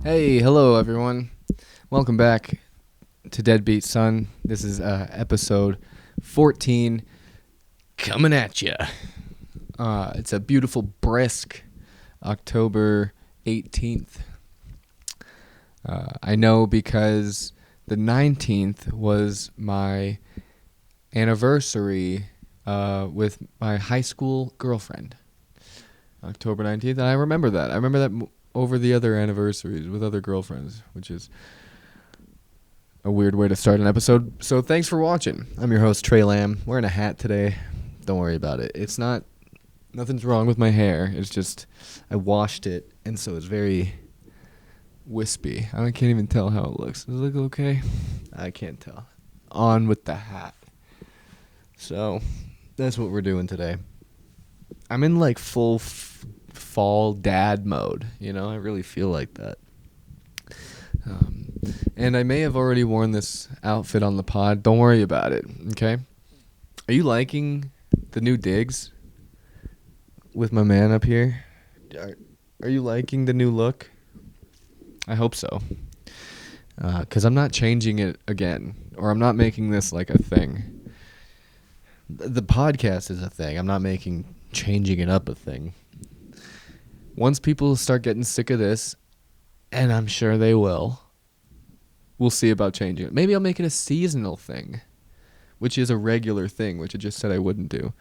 Hey, hello everyone. Welcome back to Deadbeat Son. This is episode 14 coming at ya. It's a beautiful, brisk October 18th. I know because the 19th was my anniversary with my high school girlfriend. October 19th, and I remember that. I remember that over the other anniversaries with other girlfriends, which is a weird way to start an episode. So thanks for watching. I'm your host, Trey Lamb. Wearing a hat today. Don't worry about it. Nothing's wrong with my hair. It's just I washed it, and so it's very wispy. I can't even tell how it looks. Does it look okay? I can't tell. On with the hat. So that's what we're doing today. I'm in like full fall dad mode, I really feel like that. And I may have already worn this outfit on the pod. Don't worry about it, okay? Are you liking the new digs with my man up here? Are you liking the new look? I hope so. Because I'm not changing it again, or I'm not making this like a thing. The podcast is a thing. I'm not making changing it up a thing. Once people start getting sick of this, and I'm sure they will, we'll see about changing it. Maybe I'll make it a seasonal thing, which is a regular thing, which I just said I wouldn't do.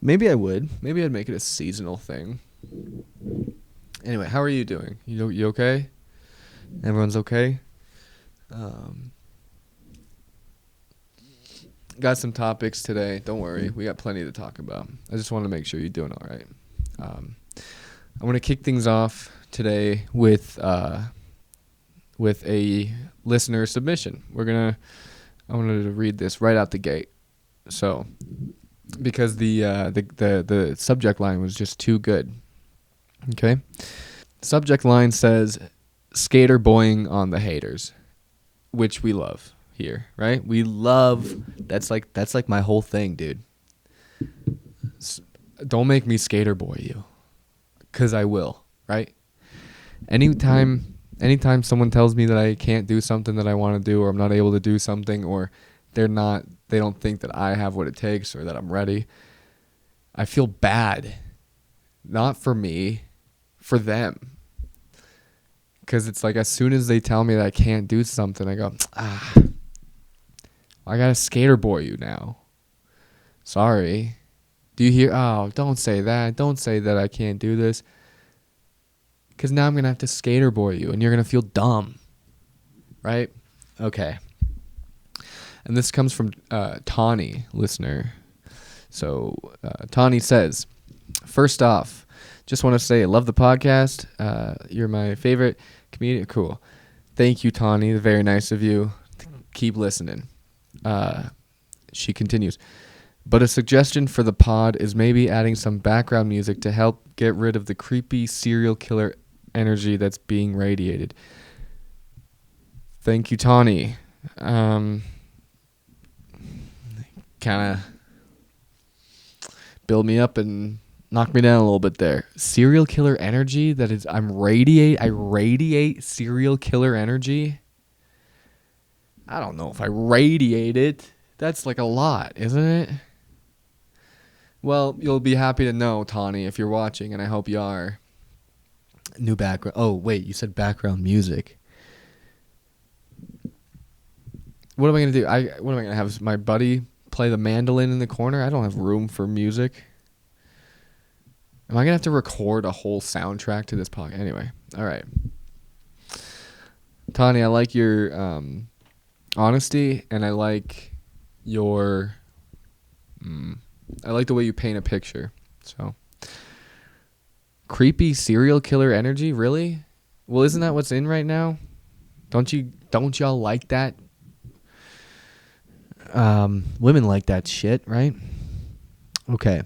Maybe I would. Maybe I'd make it a seasonal thing. Anyway, how are you doing? You okay? Everyone's okay? Got some topics today. Don't worry. We got plenty to talk about. I just want to make sure you're doing all right. I want to kick things off today with a listener submission. I wanted to read this right out the gate. So, because the subject line was just too good. Okay? Subject line says, skater boying on the haters, which we love here, right? We love, that's like my whole thing, dude. Don't make me skater boy you, because I will, right? Anytime someone tells me that I can't do something that I want to do, or I'm not able to do something, or they don't think that I have what it takes or that I'm ready, I feel bad. Not for me, for them. Because it's like as soon as they tell me that I can't do something, I go, I gotta skater boy you now. Sorry. Do you hear? Oh, don't say that. Don't say that I can't do this. Because now I'm going to have to skater boy you, and you're going to feel dumb. Right? Okay. And this comes from Tawny, listener. So Tawny says, first off, just want to say I love the podcast. You're my favorite comedian. Cool. Thank you, Tawny. Very nice of you. Keep listening. She continues. But a suggestion for the pod is maybe adding some background music to help get rid of the creepy serial killer energy that's being radiated. Thank you, Tawny. Kind of build me up and knock me down a little bit there. Serial killer energy? I radiate serial killer energy? I don't know if I radiate it. That's like a lot, isn't it? Well, you'll be happy to know, Tawny, if you're watching, and I hope you are. New background. Oh, wait, you said background music. What am I going to do? What am I going to have my buddy play the mandolin in the corner? I don't have room for music. Am I going to have to record a whole soundtrack to this podcast? Anyway, all right. Tawny, I like your honesty, and I like your... I like the way you paint a picture. So, creepy serial killer energy, really? Well, isn't that what's in right now? Don't y'all like that? Women like that shit, right? Okay.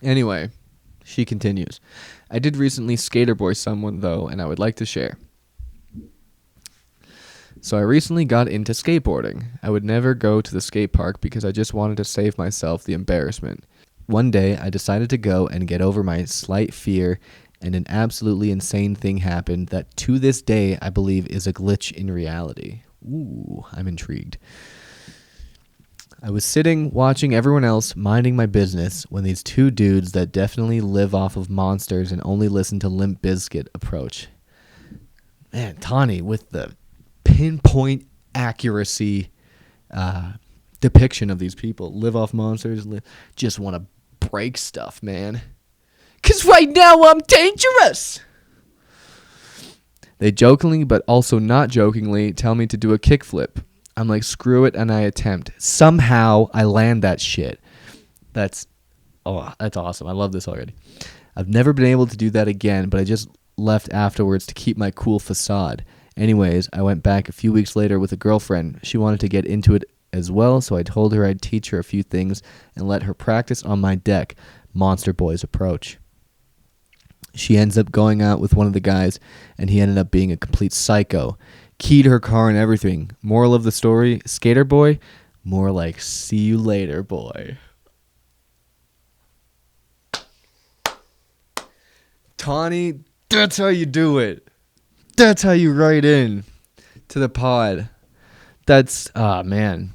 Anyway, she continues. I did recently skater boy someone though, and I would like to share. So I recently got into skateboarding. I would never go to the skate park because I just wanted to save myself the embarrassment. One day, I decided to go and get over my slight fear and an absolutely insane thing happened that to this day I believe is a glitch in reality. Ooh, I'm intrigued. I was sitting watching everyone else minding my business when these two dudes that definitely live off of monsters and only listen to Limp Bizkit approach. Man, Tawny with the pinpoint accuracy depiction of these people. Live off monsters, just want to break stuff, man. 'Cause right now I'm dangerous. They jokingly, but also not jokingly, tell me to do a kickflip. I'm like, screw it, and I attempt. Somehow, I land that shit. That's awesome. I love this already. I've never been able to do that again, but I just left afterwards to keep my cool facade. Anyways, I went back a few weeks later with a girlfriend. She wanted to get into it as well, so I told her I'd teach her a few things and let her practice on my deck. Monster Boy's approach. She ends up going out with one of the guys, and he ended up being a complete psycho. Keyed her car and everything. Moral of the story, skater boy, more like see you later, boy. Tawny, that's how you do it. That's how you write in to the pod. That's, man.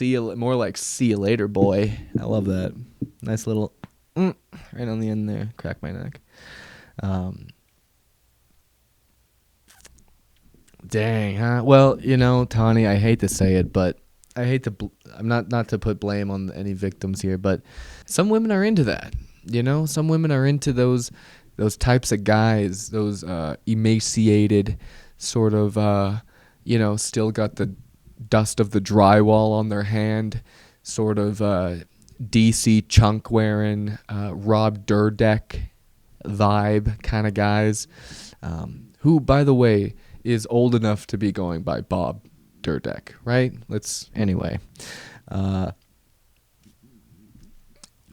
More like see you later, boy. I love that. Nice little right on the end there. Crack my neck. Dang, huh? Well, Tawny, I hate to say it, but I hate to. I'm not to put blame on any victims here, but some women are into that. Some women are into those types of guys, those emaciated, sort of, still got the dust of the drywall on their hand, sort of DC chunk wearing, Rob Dyrdek vibe kind of guys, who, by the way, is old enough to be going by Bob Dyrdek, right? Anyway.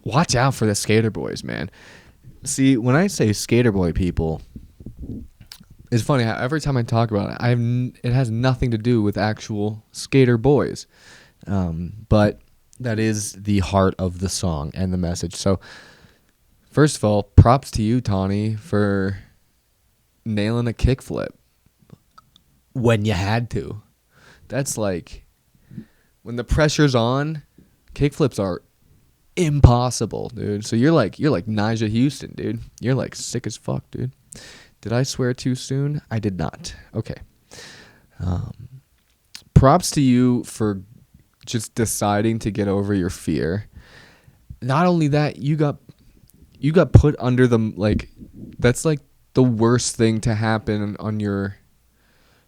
Watch out for the skater boys, man. See, when I say skater boy people, it's funny how every time I talk about it, it has nothing to do with actual skater boys. But that is the heart of the song and the message. So, first of all, props to you, Tawny, for nailing a kickflip when you had to. That's like, when the pressure's on, kickflips are impossible, dude. So you're like Nyjah Houston, dude. You're like sick as fuck, dude. Did I swear too soon? I did not. Okay. Props to you for just deciding to get over your fear. Not only that, you got put under the, that's like the worst thing to happen on your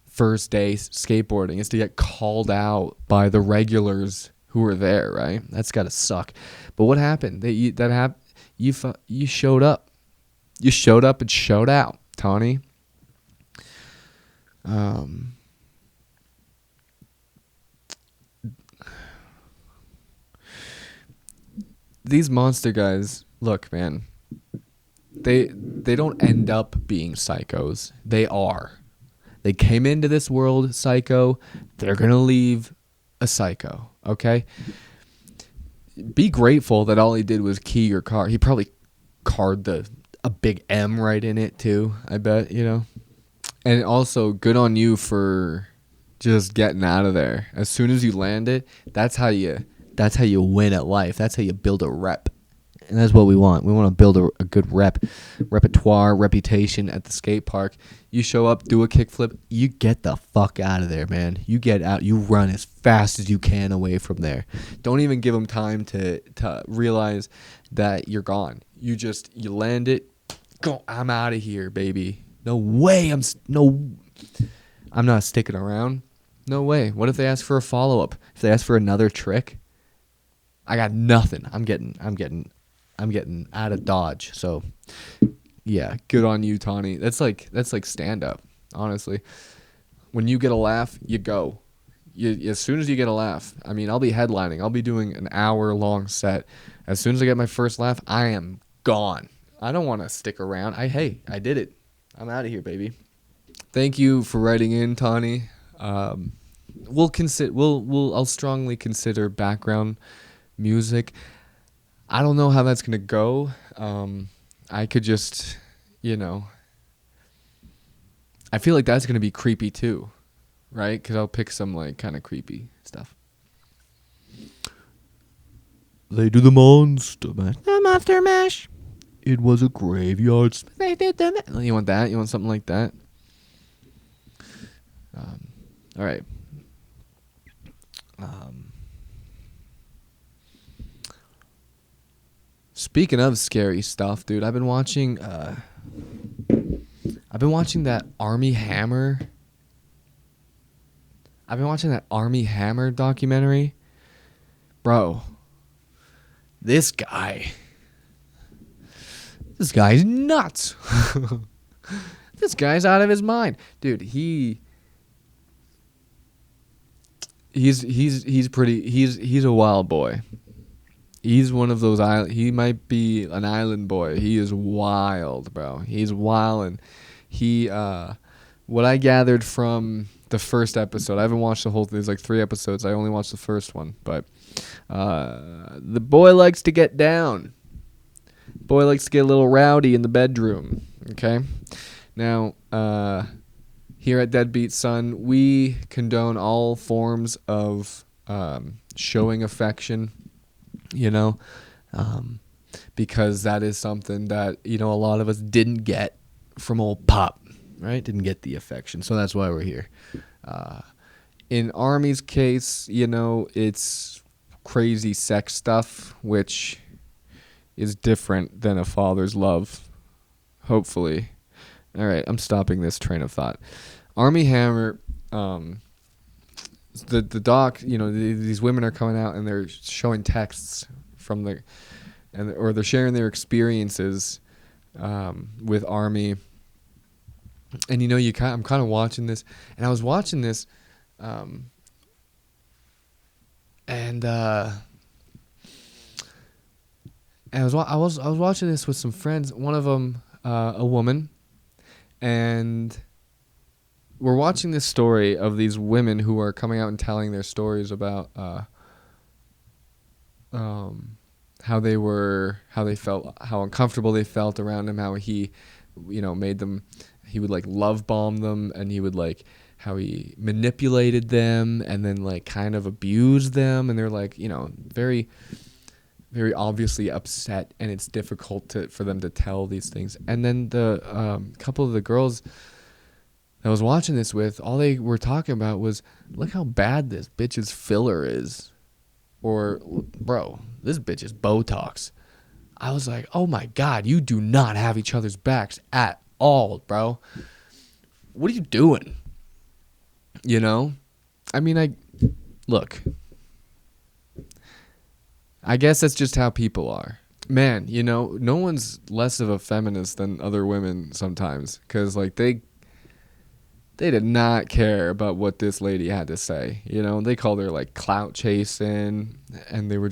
first day skateboarding, is to get called out by the regulars who were there, right? That's gotta suck. But what happened? You showed up. You showed up and showed out, Tawny. These monster guys, look, man. They don't end up being psychos. They are. They came into this world psycho. They're gonna leave a psycho. Okay? Be grateful that all he did was key your car. He probably carved a big M right in it too, I bet, And also, good on you for just getting out of there. As soon as you land it, that's how you win at life. That's how you build a rep. And that's what we want. We want to build a good reputation at the skate park. You show up, do a kickflip, you get the fuck out of there, man. You get out, you run as fast as you can away from there. Don't even give them time to realize that you're gone. You land it, go, I'm out of here, baby. No way, I'm not sticking around. No way. What if they ask for a follow-up? If they ask for another trick? I got nothing. I'm getting out of Dodge. So, yeah, good on you, Tawny. That's like stand up, honestly. When you get a laugh, you go. As soon as you get a laugh, I mean, I'll be headlining. I'll be doing an hour-long set. As soon as I get my first laugh, I am gone. I don't want to stick around. I did it. I'm out of here, baby. Thank you for writing in, Tawny. I'll strongly consider background music. I don't know how that's gonna go. I could just, I feel like that's gonna be creepy too, right? Because I'll pick some like kind of creepy stuff. They do the monster mash. The monster mash. It was a graveyard. They did the mash. You want that? You want something like that? All right. Speaking of scary stuff, dude, I've been watching that Army Hammer. I've been watching that Army Hammer documentary. Bro, this guy's nuts. This guy's out of his mind. Dude, he's a wild boy. He's one of those he might be an island boy. He is wild, bro. He's wild, and he what I gathered from the first episode, I haven't watched the whole thing. There's like 3 episodes. I only watched the first one, but the boy likes to get down. Boy likes to get a little rowdy in the bedroom. Okay, now here at Deadbeat Son, we condone all forms of showing affection. Because that is something that, a lot of us didn't get from old Pop, right? Didn't get the affection. So that's why we're here. In Army's case, it's crazy sex stuff, which is different than a father's love, hopefully. All right, I'm stopping this train of thought. Army Hammer, the doc, these women are coming out and they're showing texts from or they're sharing their experiences with Army. And I'm kind of watching this, and I was watching this, and I was watching this with some friends. One of them, a woman, and we're watching this story of these women who are coming out and telling their stories about how they felt, how uncomfortable they felt around him, how he, made them, he would like love bomb them, and he would like how he manipulated them and then like kind of abused them, and they're like, very, very obviously upset, and it's difficult for them to tell these things. And then the couple of the girls I was watching this with, all they were talking about was, look how bad this bitch's filler is. Or, bro, this bitch is Botox. I was like, oh my God, you do not have each other's backs at all, bro. What are you doing? I mean, look, I guess that's just how people are. Man, no one's less of a feminist than other women sometimes. Because, like, they did not care about what this lady had to say. They called her like clout chasing, and they were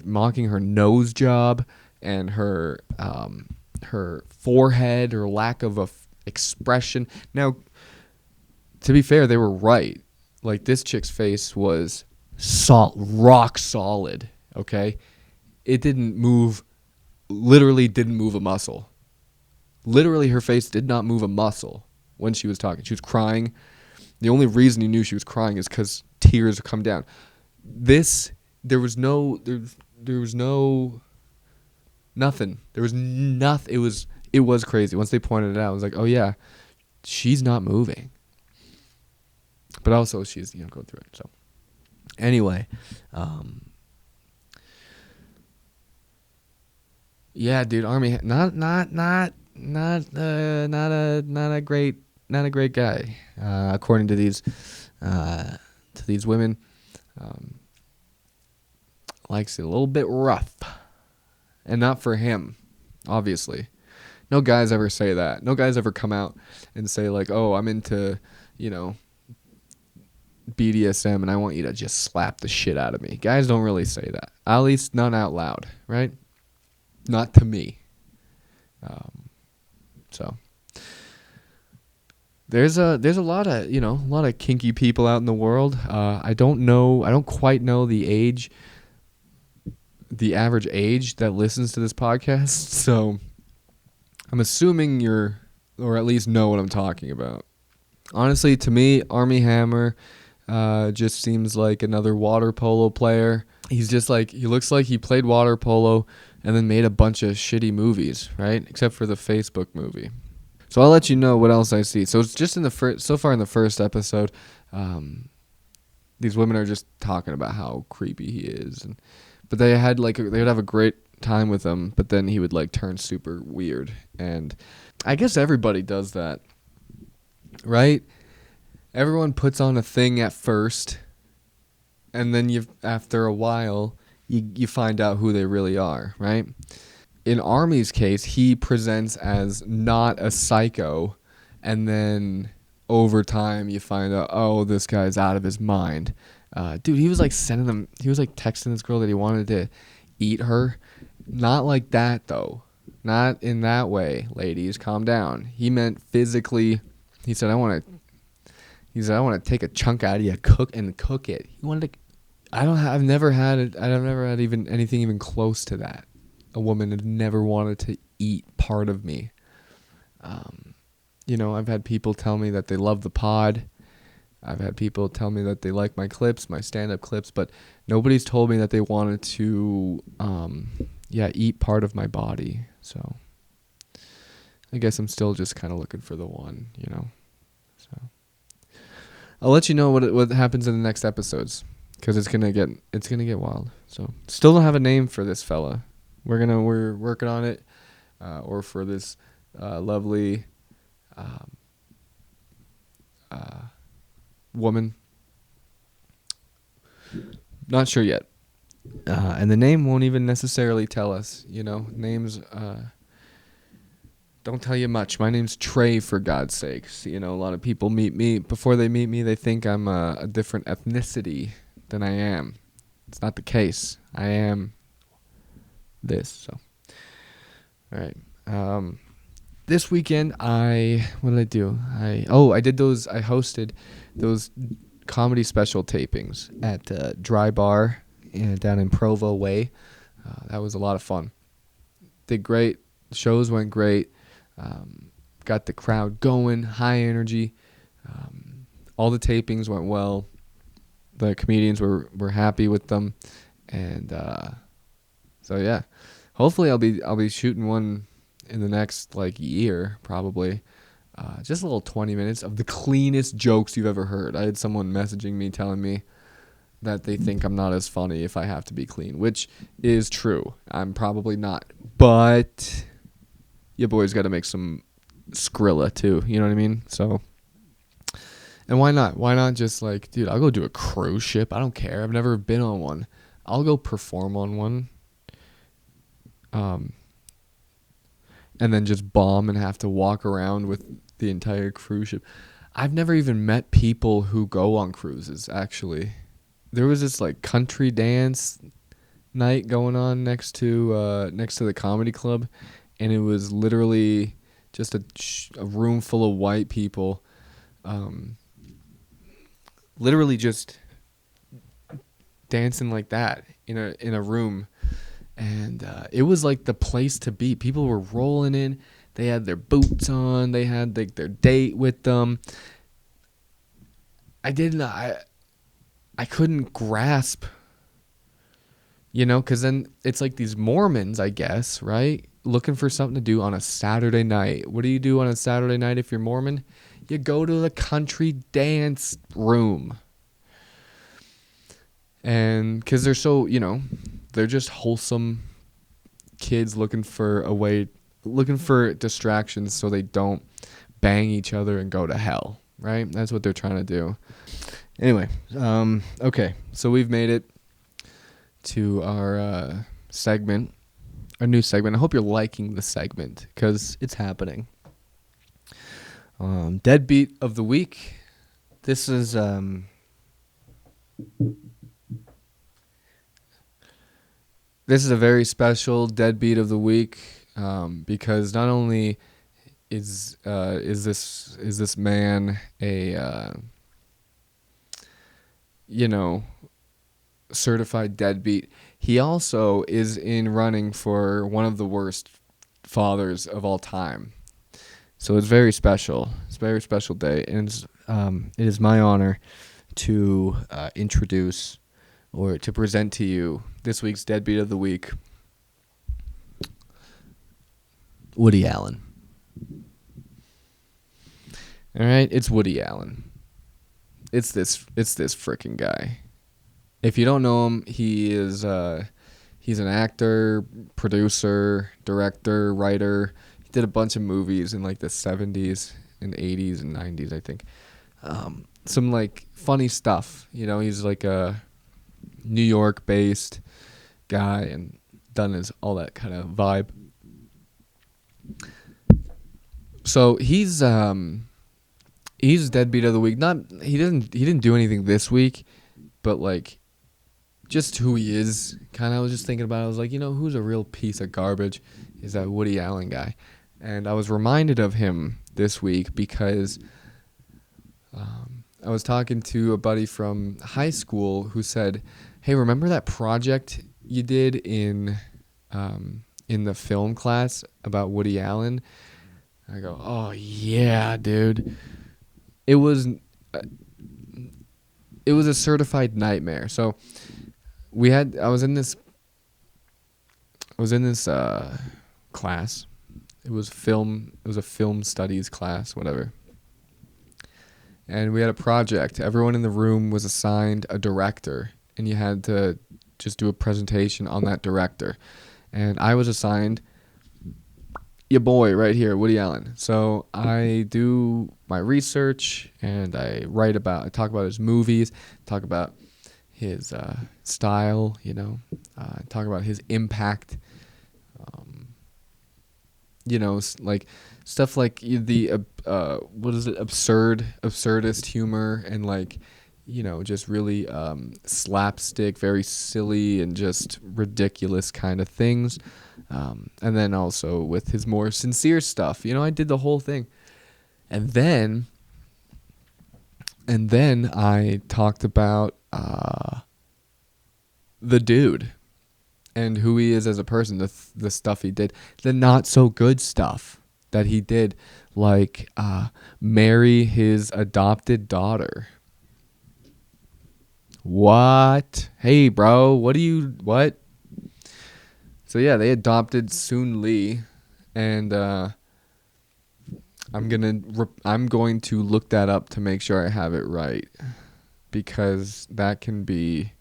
mocking her nose job and her forehead, or lack of expression. Now, to be fair, they were right. Like, this chick's face was rock solid. Okay, it didn't move. Literally didn't move a muscle. Literally, her face did not move a muscle when she was talking. She was crying. The only reason you knew she was crying is because tears come down. There was nothing. There was nothing. It was crazy. Once they pointed it out, I was like, oh yeah, she's not moving. But also she's, going through it. So anyway, yeah, dude, Army, not a great guy, according to these women. Likes it a little bit rough, and not for him, obviously. No guys ever say that. No guys ever come out and say like, "Oh, I'm into, BDSM, and I want you to just slap the shit out of me." Guys don't really say that. At least not out loud, right? Not to me. So there's a lot of kinky people out in the world. I don't quite know the age the average age that listens to this podcast. So I'm assuming you're, or at least know what I'm talking about. Honestly, to me, Army Hammer just seems like another water polo player. He's just like, he looks like he played water polo and then made a bunch of shitty movies, right? Except for the Facebook movie. So I'll let you know what else I see. So it's just in the so far in the first episode, these women are just talking about how creepy he is, but they would have a great time with him, but then he would like turn super weird, and I guess everybody does that, right? Everyone puts on a thing at first, and then after a while you find out who they really are, right? In Army's case, he presents as not a psycho, and then over time you find out, oh, this guy's out of his mind. Dude, he was like texting this girl that he wanted to eat her. Not like that though. Not in that way, ladies. Calm down. He meant physically. He said, I want to take a chunk out of you, cook it. He wanted to. I've never had even anything even close to that. A woman had never wanted to eat part of me. I've had people tell me that they love the pod. I've had people tell me that they like my clips, my stand-up clips, but nobody's told me that they wanted to, eat part of my body. So I guess I'm still just kind of looking for the one, So I'll let you know what happens in the next episodes, because it's gonna get wild. So still don't have a name for this fella. We're working on it, or for this lovely woman. Not sure yet. And the name won't even necessarily tell us, names don't tell you much. My name's Trey, for God's sakes. A lot of people meet me. Before they meet me, they think I'm a different ethnicity than I am. It's not the case. I am this. So, all right. This weekend, what did I do? I hosted those comedy special tapings at Dry Bar down in Provo Way. That was a lot of fun. Did great. Shows went great. Got the crowd going, high energy. All the tapings went well. The comedians were happy with them, and so yeah. Hopefully, I'll be shooting one in the next year, probably. Just a little 20 minutes of the cleanest jokes you've ever heard. I had someone messaging me telling me that they think I'm not as funny if I have to be clean, which is true. I'm probably not, but your boy's got to make some Skrilla too. You know what I mean? So, and why not? Why not just dude, I'll go do a cruise ship. I don't care. I've never been on one. I'll go perform on one. And then just bomb and have to walk around with the entire cruise ship. I've never even met people who go on cruises, actually. There was this country dance night going on next to the comedy club, and it was literally just a room full of white people, literally just dancing like that in a room. And it was the place to be. People were rolling in. They had their boots on. They had their date with them. I couldn't grasp, because then it's these Mormons, I guess, right? Looking for something to do on a Saturday night. What do you do on a Saturday night if you're Mormon? You go to the country dance room. And because they're so, they're just wholesome kids looking for distractions so they don't bang each other and go to hell, right? That's what they're trying to do. Anyway, okay, so we've made it to our segment, our new segment. I hope you're liking the segment because it's happening. Deadbeat of the week. This is This is a very special deadbeat of the week, because not only is this man a certified deadbeat, he also is in running for one of the worst fathers of all time. So it's very special. It's a very special day, and it is my honor to introduce or to present to you this week's Deadbeat of the Week, Woody Allen. All right, it's Woody Allen. It's this freaking guy. If you don't know him, he's an actor, producer, director, writer. He did a bunch of movies in like the 70s and 80s and 90s, I think. Some like funny stuff. You know, he's like a New York based guy and done his all that kind of vibe. So he's Deadbeat of the Week. He didn't do anything this week, but like just who he is. Kind of I was just thinking about it. I was like, you know, who's a real piece of garbage is that Woody Allen guy. And I was reminded of him this week because I was talking to a buddy from high school who said, "Hey, remember that project you did in the film class about Woody Allen?" I go, "Oh yeah, dude. It was a certified nightmare." So I was in this class. It was a film studies class, whatever. And we had a project. Everyone in the room was assigned a director, and you had to just do a presentation on that director. And I was assigned your boy right here, Woody Allen. So I do my research, and I talk about his movies, talk about his style, you know, talk about his impact, you know, like stuff like the absurdist humor, and like, you know, just really slapstick, very silly and just ridiculous kind of things, and then also with his more sincere stuff, you know, I did the whole thing. And then I talked about the dude and who he is as a person, the stuff he did, the not so good stuff that he did, like marry his adopted daughter. What? Hey, bro, what? So yeah, they adopted Soon Lee, and I'm going to look that up to make sure I have it right, because that can be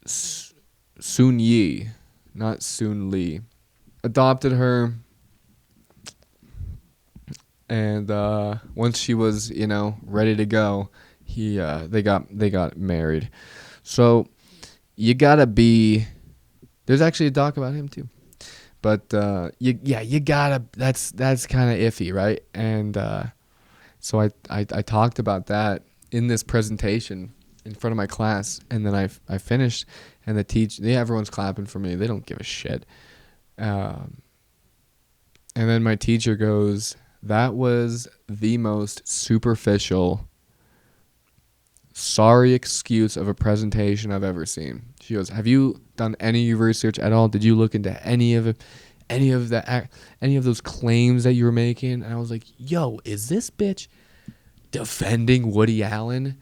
Soon Yi, not Soon Lee. Adopted her, and once she was, you know, ready to go, they got married. So you gotta be. There's actually a doc about him too, but you gotta. That's kind of iffy, right? And so I talked about that in this presentation in front of my class, and then I finished, and everyone's clapping for me. They don't give a shit. And then my teacher goes, "That was the most superficial, sorry excuse of a presentation I've ever seen." She goes, "Have you done any research at all? Did you look into any of those claims that you were making?" And I was like, "Yo, is this bitch defending Woody Allen?"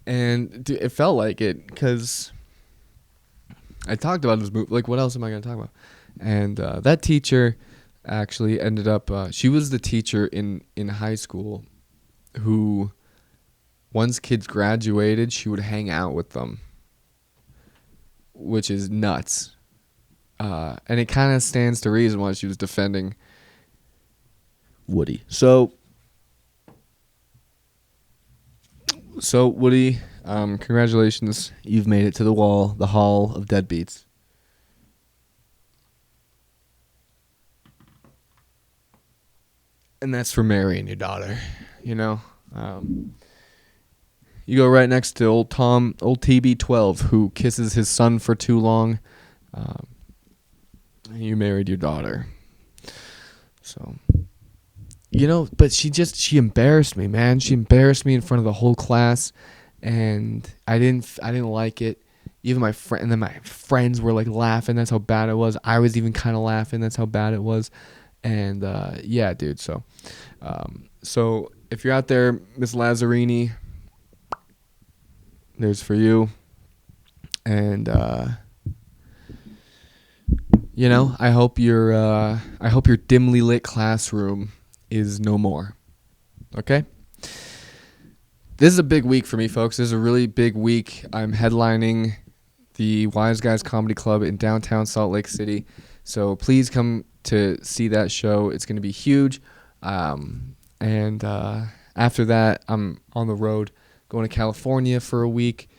And dude, it felt like it, because I talked about this movie. Like, what else am I going to talk about? And that teacher actually ended up, she was the teacher in high school who, once kids graduated, she would hang out with them, which is nuts. And it kind of stands to reason why she was defending Woody. So Woody, congratulations. You've made it to the Hall of Deadbeats. And that's for marrying your daughter, you know. You go right next to old TB12, who kisses his son for too long. You married your daughter. So, you know, but she embarrassed me, man. She embarrassed me in front of the whole class. and I didn't like it. Even my friend, and then my friends were like laughing. That's how bad it was. I was even kind of laughing. That's how bad it was. And yeah, dude. So if you're out there, Miss Lazzarini, there's for you. And I hope your dimly lit classroom is no more. Okay? This is a big week for me, folks. This is a really big week. I'm headlining the Wiseguys Comedy Club in downtown Salt Lake City. So please come to see that show. It's going to be huge. And after that, I'm on the road going to California for a week.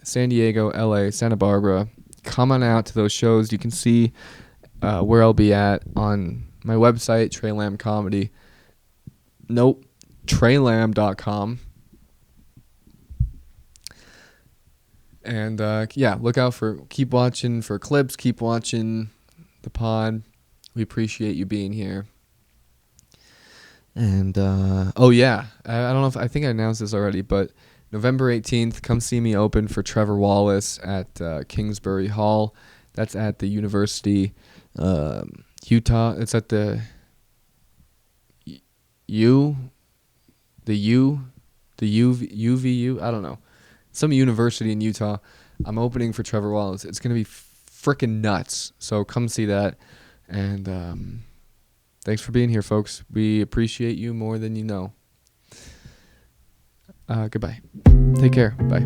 San Diego, LA, Santa Barbara. Come on out to those shows. You can see where I'll be at on my website, Trey Lamb Comedy. Nope, TreyLamb.com. And keep watching for clips, keep watching the pod. We appreciate you being here. And, I don't know I think I announced this already, but November 18th, come see me open for Trevor Wallace at Kingsbury Hall. That's at the University, Utah. It's at the UVU, I don't know. Some university in Utah. I'm opening for Trevor Wallace. It's going to be freaking nuts. So come see that. And thanks for being here, folks. We appreciate you more than you know. Goodbye. Take care. Bye.